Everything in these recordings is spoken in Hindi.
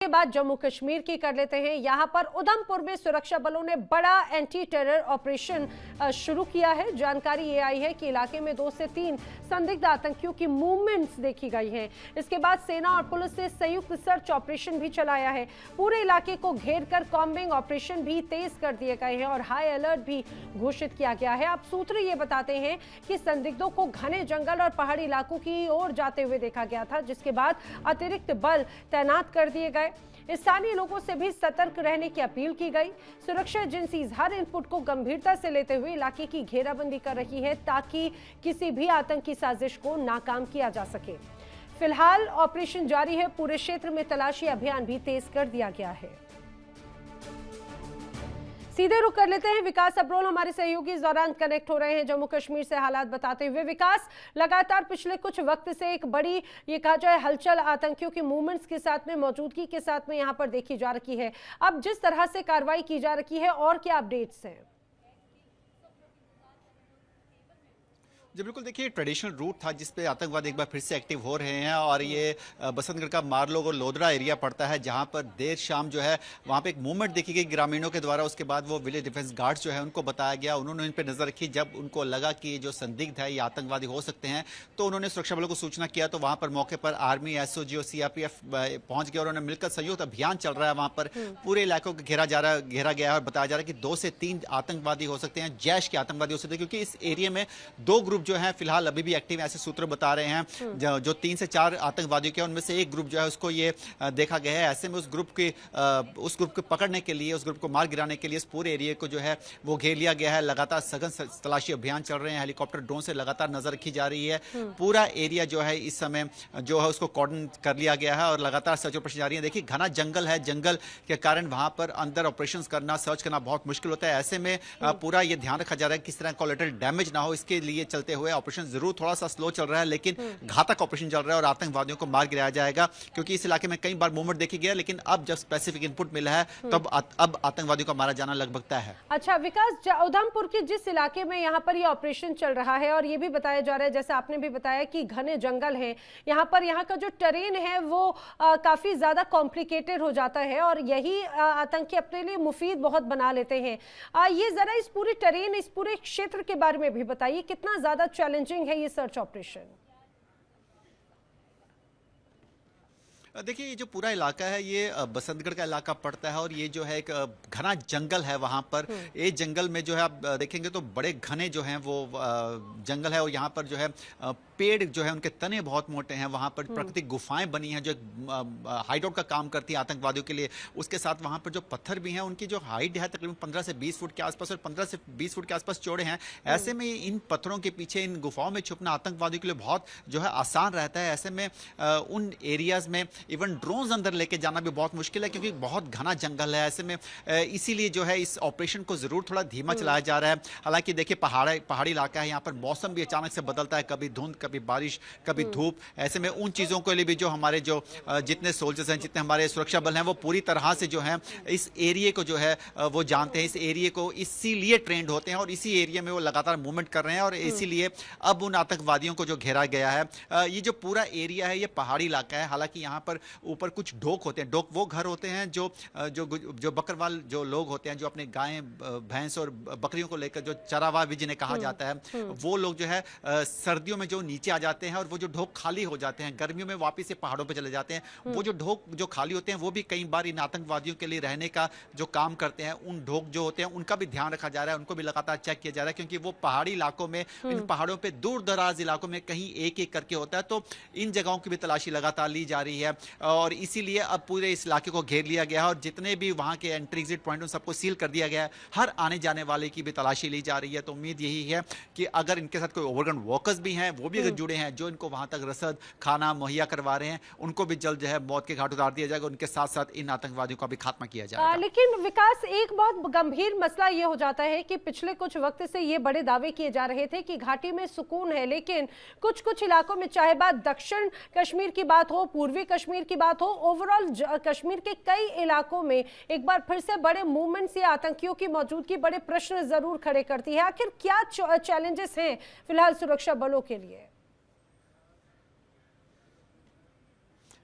के बाद जम्मू कश्मीर की कर लेते हैं। यहां पर उधमपुर में सुरक्षा बलों ने बड़ा एंटी टेरर ऑपरेशन शुरू किया है। जानकारी ये आई है कि इलाके में 2 से 3 संदिग्ध आतंकियों की मूवमेंट्स देखी गई हैं। इसके बाद सेना और पुलिस ने संयुक्त सर्च ऑपरेशन भी चलाया है। पूरे इलाके को घेर कर कॉम्बिंग ऑपरेशन भी तेज कर दिए गए हैं और हाई अलर्ट भी घोषित किया गया है। अब सूत्र ये बताते हैं कि संदिग्धों को घने जंगल और पहाड़ी इलाकों की ओर जाते हुए देखा गया था, जिसके बाद अतिरिक्त बल तैनात कर दिए गए। स्थानीय लोगों से भी सतर्क रहने की अपील की गई। सुरक्षा एजेंसीज हर इनपुट को गंभीरता से लेते हुए इलाके की घेराबंदी कर रही है ताकि किसी भी आतंकी साजिश को नाकाम किया जा सके। फिलहाल ऑपरेशन जारी है। पूरे क्षेत्र में तलाशी अभियान भी तेज कर दिया गया है। सीधे रुक कर लेते हैं। विकास अब्रोल हमारे सहयोगी इस दौरान कनेक्ट हो रहे हैं जम्मू कश्मीर से हालात बताते हुए। विकास, लगातार पिछले कुछ वक्त से एक बड़ी ये कहा जाए हलचल आतंकियों की मूवमेंट्स के साथ में मौजूदगी के साथ में यहां पर देखी जा रही है। अब जिस तरह से कार्रवाई की जा रही है और क्या अपडेट्स हैं? जी बिल्कुल, देखिए ट्रेडिशनल रूट था जिसपे आतंकवाद एक बार फिर से एक्टिव हो रहे हैं और ये बसंतगढ़ का मारलोग और लोधरा एरिया पड़ता है, जहां पर देर शाम जो है वहां पे एक मूवमेंट देखी गई ग्रामीणों के द्वारा। उसके बाद वो विलेज डिफेंस गार्ड्स जो है उनको बताया गया, उन्होंने इन पर नजर रखी। जब उनको लगा कि जो संदिग्ध है ये आतंकवादी हो सकते हैं तो उन्होंने सुरक्षा बलों को सूचना किया। तो वहां पर मौके पर आर्मी, SOG और CRPF पहुंच गया और उन्होंने मिलकर संयुक्त अभियान चल रहा है। वहां पर पूरे इलाकों को घेरा गया है और बताया जा रहा है कि 2 से 3 आतंकवादी हो सकते हैं, जैश के आतंकवादी हो सकते हैं, क्योंकि इस एरिया में 2 ग्रुप जो है फिलहाल अभी भी एक्टिव, ऐसे सूत्र बता रहे हैं। जो 3 से 4 आतंकवादियों के उनमें से एक ग्रुप जो है उसको ये देखा गया है। ऐसे में उस ग्रुप को पकड़ने के लिए, उस ग्रुप को मार गिराने के लिए इस पूरे एरिया को जो है वो घेर लिया गया है। लगातार सघन तलाशी अभियान चल रहे हैं, हेलीकॉप्टर ड्रोन से लगातार नजर रखी जा रही है। पूरा एरिया जो है इस समय जो है उसको कॉर्डन कर लिया गया है और लगातार सर्च ऑपरेशन जारी है। देखिए घना जंगल है, जंगल के कारण वहां पर अंदर ऑपरेशन करना, सर्च करना बहुत मुश्किल होता है। ऐसे में पूरा ये ध्यान रखा जा रहा है किस तरह कोलेटरल डैमेज ना हो, इसके लिए चलते हुए ऑपरेशन जरूर थोड़ा सा स्लो चल रहा है, लेकिन घातक ऑपरेशन चल रहा है और आतंकवादियों को मार गिराया जाएगा। क्योंकि इस इलाके में कई बार मूवमेंट देखी गया, लेकिन अब जब स्पेसिफिक इनपुट मिला है तब अब आतंकवादियों का मारा जाना लगभग तय है। अच्छा विकास, उधमपुर के जिस इलाके में यहाँ पर ये ऑपरेशन चल रहा है और ये भी बताया जा रहा है, जैसे आपने भी बताया कि घने जंगल है यहाँ पर, यहाँ का जो टेरेन है वो काफी ज्यादा कॉम्प्लिकेटेड हो जाता है और यही आतंकी अपने लिए मुफीद बहुत बना लेते हैं। ये जरा इस पूरी टेरेन, इस पूरे क्षेत्र के बारे में भी बताइए, कितना ज्यादा चैलेंजिंग है ये सर्च ऑपरेशन? देखिए ये जो पूरा इलाका है ये बसंतगढ़ का इलाका पड़ता है और ये जो है एक घना जंगल है। वहां पर ये जंगल में जो है आप देखेंगे तो बड़े घने जो हैं वो जंगल है और यहाँ पर जो है पेड़ जो है उनके तने बहुत मोटे हैं। वहां पर प्राकृतिक गुफाएं बनी हैं जो हाइडआउट का काम करती है आतंकवादियों के लिए। उसके साथ वहां पर जो पत्थर भी हैं उनकी जो हाइट है तकरीबन 15 से 20 फुट के आसपास और 15 से 20 फुट के आसपास चौड़े हैं। ऐसे में इन पत्थरों के पीछे, इन गुफाओं में छुपना आतंकवादियों के लिए बहुत जो है आसान रहता है। ऐसे में उन एरियाज में इवन ड्रोन अंदर लेके जाना भी बहुत मुश्किल है क्योंकि बहुत घना जंगल है। ऐसे में इसीलिए जो है इस ऑपरेशन को जरूर थोड़ा धीमा चलाया जा रहा है। हालांकि देखिए पहाड़ी इलाका है, यहाँ पर मौसम भी अचानक से बदलता है, कभी धुंध, कभी बारिश, कभी धूप। ऐसे में उन चीजों के लिए भी जो हमारे जो जितने सोल्जर्स हैं, जितने हमारे सुरक्षा बल हैं, वो पूरी तरह से जो है इस एरिया को जो है वो जानते हैं, इस एरिया को इसीलिए ट्रेंड होते हैं और इसी एरिया में वो लगातार मूवमेंट कर रहे हैं और इसीलिए अब उन आतंकवादियों को जो घेरा गया है। ये जो पूरा एरिया है ये पहाड़ी इलाका है। हालांकि यहाँ पर ऊपर कुछ ढोक होते हैं। ढोक वो घर होते हैं जो बकरवाल जो लोग होते हैं, जो अपने गायें, भैंस और बकरियों को लेकर जो चरावा भी जिन्हें कहा जाता है, वो लोग जो है सर्दियों में जो नीचे आ जाते हैं और वो जो ढोक खाली हो जाते हैं, गर्मियों में वापस से पहाड़ों पे चले जाते हैं। वो जो ढोक जो खाली होते हैं वो भी कई बार इन आतंकवादियों के लिए रहने का जो काम करते हैं। उन ढोक जो होते हैं उनका भी ध्यान रखा जा रहा है, उनको भी लगातार चेक किया जा रहा है क्योंकि वो पहाड़ी इलाकों में, इन पहाड़ों पे दूर दराज इलाकों में कहीं एक एक करके होता है। तो इन जगहों की भी तलाशी लगातार ली जा रही है और इसीलिए अब पूरे इस इलाके को घेर लिया गया है और जितने भी वहां के एंट्री एग्जिट पॉइंट उन सबको सील कर दिया गया है। हर आने जाने वाले की भी तलाशी ली जा रही है। तो उम्मीद यही है कि अगर इनके साथ कोई ओवरग्राउंड वर्कर्स भी हैं, वो भी अगर जुड़े हैं, जो इनको वहां तक रसद खाना मुहैया करवा रहे हैं, उनको भी जल्द जो है मौत के घाट उतार दिया जाएगा। उनके साथ साथ इन आतंकवादियों का भी खात्मा किया जाएगा। लेकिन विकास, एक बहुत गंभीर मसला ये हो जाता है कि पिछले कुछ वक्त से ये बड़े दावे किए जा रहे थे कि घाटी में सुकून है, लेकिन कुछ कुछ इलाकों में, चाहे बात दक्षिण कश्मीर की बात हो, पूर्वी कश्मीर की बात हो, ओवरऑल कश्मीर के कई इलाकों में एक बार फिर से बड़े मूवमेंट्स या आतंकियों की मौजूदगी बड़े प्रश्न जरूर खड़े करती है। आखिर क्या चैलेंजेस हैं फिलहाल सुरक्षा बलों के लिए?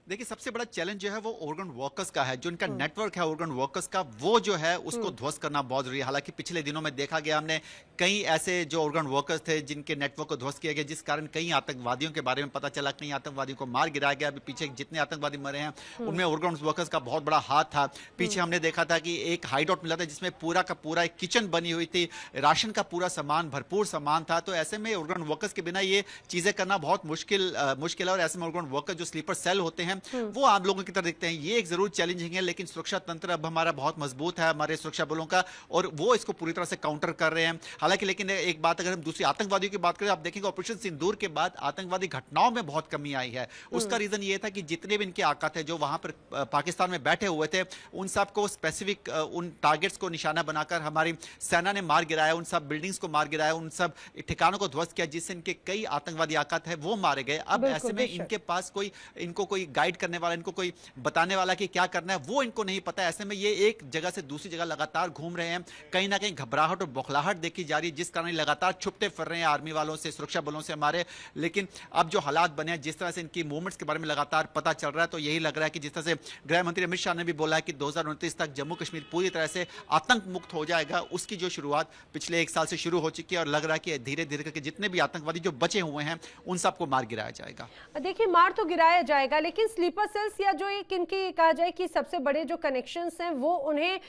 देखिए सबसे बड़ा चैलेंज जो है वो ऑर्गन वर्कर्स का है, जो इनका नेटवर्क है ऑर्गन वर्कर्स का, वो जो है उसको ध्वस्त करना बहुत जरूरी है। हालांकि पिछले दिनों में देखा गया हमने कई ऐसे जो ऑर्गन वर्कर्स थे जिनके नेटवर्क को ध्वस्त किया गया, जिस कारण कई आतंकवादियों के बारे में पता चला, कई आतंकवादियों को मार गिराया गया। अभी पीछे जितने आतंकवादी मरे हैं उनमें ऑर्गन वर्कर्स का बहुत बड़ा हाथ था। पीछे हमने देखा था कि एक हाइडआउट मिला था जिसमें पूरा का पूरा एक किचन बनी हुई थी, राशन का पूरा सामान, भरपूर सामान था। तो ऐसे में ऑर्गन वर्कर्स के बिना ये चीजें करना बहुत मुश्किल है। और ऐसे में ऑर्गन वर्कर जो स्लीपर सेल होते हैं वो आम लोगों की तरह दिखते हैं। ये एक जरूर चैलेंजिंग है, लेकिन सुरक्षा तंत्र अब हमारा बहुत मजबूत है, हमारे सुरक्षा बलों का, और वो इसको पूरी तरह से काउंटर कर रहे हैं। हालांकि लेकिन एक बात, अगर हम दूसरी आतंकवादियों की बात करें, आप देखेंगे ऑपरेशन सिंदूर के बाद आतंकवादी घटनाओं में बहुत कमी आई है। उसका रीजन ये था कि जितने भी इनके आका थे जो वहां पर पाकिस्तान में बैठे हुए थे, उन सबको स्पेसिफिक उन टारगेट्स को निशाना बनाकर हमारी सेना ने मार गिराया, उन सब बिल्डिंग्स को मार गिराया, उन सब ठिकानों को ध्वस्त किया, जिससे इनके कई आतंकवादी आका थे वो मारे गए। अब ऐसे में इनके पास कोई, इनको कोई गाइड करने वाला, इनको कोई बताने वाला कि क्या करना है वो इनको नहीं पता। ऐसे में ये एक जगह से दूसरी जगह लगातार घूम रहे हैं। कहीं ना कहीं घबराहट और बौखलाहट देखी जा रही है, जिस कारण लगातार छुपते फिर रहे हैं आर्मी वालों से, सुरक्षा बलों से हमारे। लेकिन अब जो हालात बने हैं, जिस तरह से इनकी मूवमेंट्स के बारे में लगातार पता चल रहा है, तो यही लग रहा है कि जिस तरह से गृह मंत्री अमित शाह ने भी बोला है कि 2029 तक जम्मू कश्मीर पूरी तरह से आतंक मुक्त हो जाएगा, उसकी जो शुरुआत पिछले एक साल से शुरू हो चुकी है। और लग रहा है कि धीरे धीरे करके जितने भी आतंकवादी जो बचे हुए हैं उन सबको मार गिराया जाएगा। देखिए मार तो गिराया जाएगा, लेकिन स्लीपर सेल्स या जो एक इनकी कहा जाए कि सबसे बड़े जो कनेक्शंस हैं वो उन्हें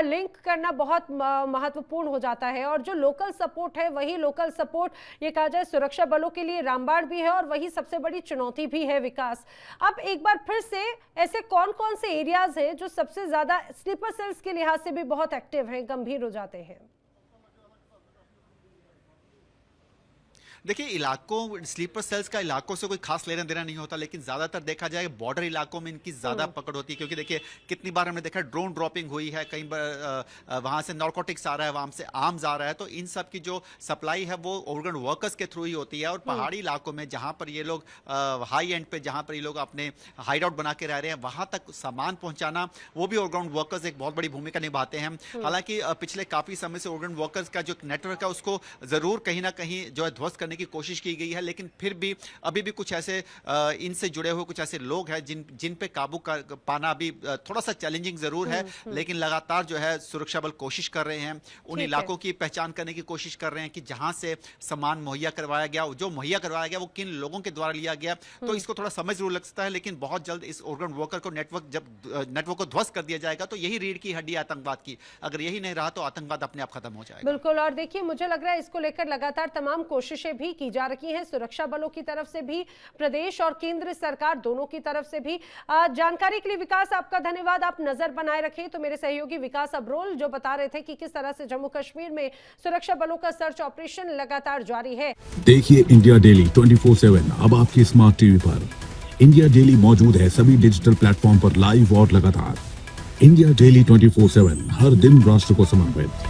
लिंक करना बहुत महत्वपूर्ण हो जाता है। और जो लोकल सपोर्ट है, वही लोकल सपोर्ट ये कहा जाए सुरक्षा बलों के लिए रामबाण भी है और वही सबसे बड़ी चुनौती भी है। विकास, अब एक बार फिर से ऐसे कौन कौन से एरियाज हैं जो सबसे ज्यादा स्लीपर सेल्स के लिहाज से भी बहुत एक्टिव हैं, गंभीर हो जाते हैं? देखिए इलाकों, स्लीपर सेल्स का इलाकों से कोई खास लेना देना नहीं होता, लेकिन ज्यादातर देखा जाए बॉर्डर इलाकों में इनकी ज्यादा पकड़ होती है। क्योंकि देखिए कितनी बार हमने देखा ड्रोन ड्रॉपिंग हुई है, कई बार वहां से नारकोटिक्स आ रहा है, वहां से आर्म्स आ रहा है। तो इन सब की जो सप्लाई है वो ऑर्गन वर्कर्स के थ्रू ही होती है। और पहाड़ी इलाकों में जहां पर ये लोग हाई एंड पे, जहां पर ये लोग अपने हाइड आउट बना के रह रहे हैं, वहां तक सामान पहुंचाना वो भी ऑर्गन वर्कर्स एक बहुत बड़ी भूमिका निभाते हैं। हालांकि पिछले काफी समय से ऑर्गन वर्कर्स का जो नेटवर्क है उसको जरूर कहीं ना कहीं जो है ध्वस्त करने की कोशिश की गई है, लेकिन फिर भी अभी भी कुछ ऐसे इनसे जुड़े हुए कुछ ऐसे लोग हैं जिन पे काबू पाना अभी थोड़ा सा चैलेंजिंग जरूर है। लेकिन लगातार जो है सुरक्षा बल कोशिश कर रहे हैं, उन इलाकों की पहचान करने की कोशिश कर रहे हैं कि जहां से सामान मुहैया करवाया गया, जो मुहैया करवाया गया वो किन लोगों के द्वारा लिया गया। तो इसको थोड़ा समय जरूर लग सकता है, लेकिन बहुत जल्द इस ऑर्गन वर्कर को नेटवर्क को ध्वस्त कर दिया जाएगा। तो यही रीढ़ की हड्डी आतंकवाद की, अगर यही नहीं रहा तो आतंकवाद अपने आप खत्म हो जाएगा। बिल्कुल। और देखिए मुझे लग रहा है इसको लेकर लगातार तमाम कोशिशें भी की जा रही हैं, सुरक्षा बलों की तरफ से भी, प्रदेश और केंद्र सरकार दोनों की तरफ से भी। जानकारी के लिए विकास आपका धन्यवाद। आप नजर बनाए रखें। तो मेरे सहयोगी विकास अब्रोल जो बता रहे थे कि किस तरह से जम्मू कश्मीर में सुरक्षा बलों का सर्च ऑपरेशन लगातार जारी है। देखिए इंडिया डेली 24/7 अब आपकी स्मार्ट टीवी पर। इंडिया डेली मौजूद है सभी डिजिटल प्लेटफॉर्म पर लाइव और लगातार। इंडिया डेली 24/7 हर दिन राष्ट्र को समर्पित।